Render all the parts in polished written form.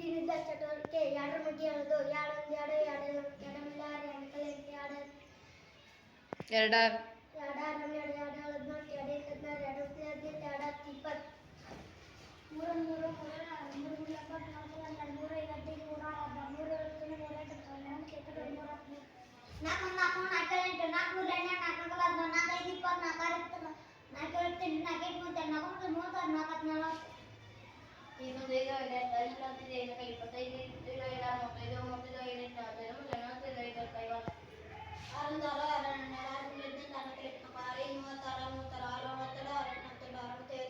ದಿನದ ಚಟುವಟಿಕೆ ಎರಡು ಬಗ್ಗೆ ಹೇಳೋದು ಎರಡೊಂದು ಎರಡು ಎರಡು ಎರಡಮಿಲ್ಲಾರು ಎಂಟು ಎಂಟು ಎರಡು ಎರಡಾರು ಎರಡು ಎರಡು ಹದಿನಾಲ್ಕು ಎರಡು ಹದಿನಾರು ಎರಡು ಹದಿನೆಂಟು ಎರಡು ಹತ್ತು ಇಪ್ಪತ್ತು ಮೂರು ಮೂರು ಮೂರು ಮೂರು ಎಪ್ಪತ್ನಾಲ್ಕು ಎರಡು ನೂರ ಐವತ್ತೈದು ನೂರ ನೂರ ನಾಲ್ಕು ನಾಲ್ಕು ನಾಲ್ಕು ಎಂಟು ನಾಲ್ಕು ನಾಲ್ಕು ನಾಲ್ಕು ನಾಲ್ಕೈದು ಇಪ್ಪತ್ತು ನಾಲ್ಕು ನಾಲ್ಕು ಎಂಟು ನಾಲ್ಕು ಮೂವತ್ತು ನಾಲ್ಕು ಮೂವತ್ತಾರು ನಾಲ್ಕು ನಲವತ್ತು ಇನ್ನೊಂದು ಐದು ಐದು ಇಪ್ಪತ್ತೈದು ಮೂವತ್ತೈದು ಮೂವತ್ತೈದು ಐದು ನಲವತ್ತೈದು ಐದು ಐವತ್ತು ಆರೊಂದಾರು ಆರು ಮೂವತ್ತಾರು ಮೂವತ್ತಾರು ಆರು ಅರವತ್ತೆರಡು ಅರವತ್ತೆರಡು ಅರವತ್ತೈದು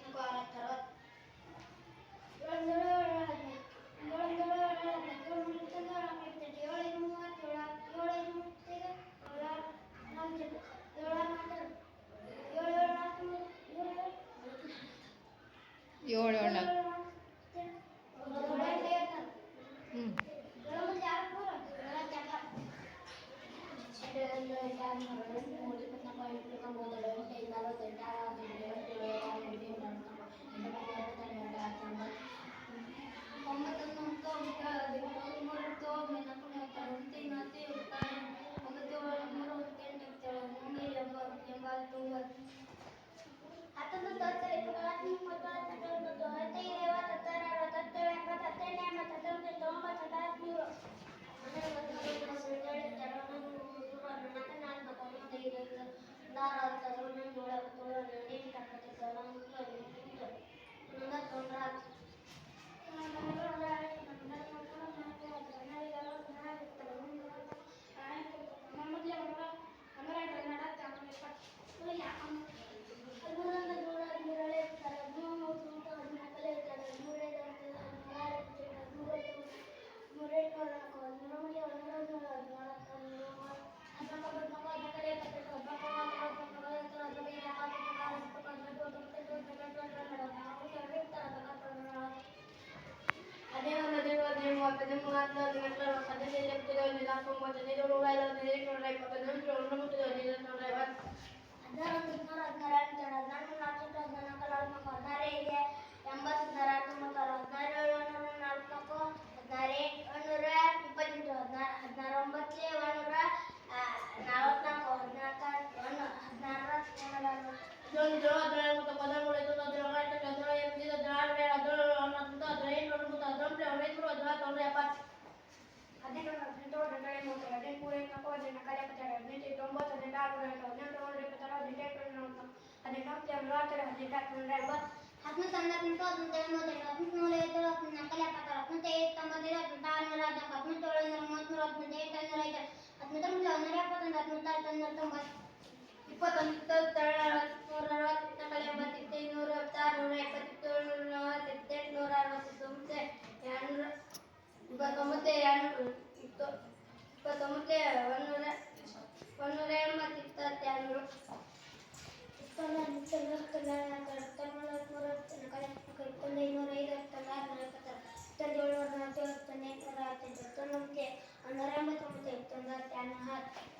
ಅರವತ್ತೈದು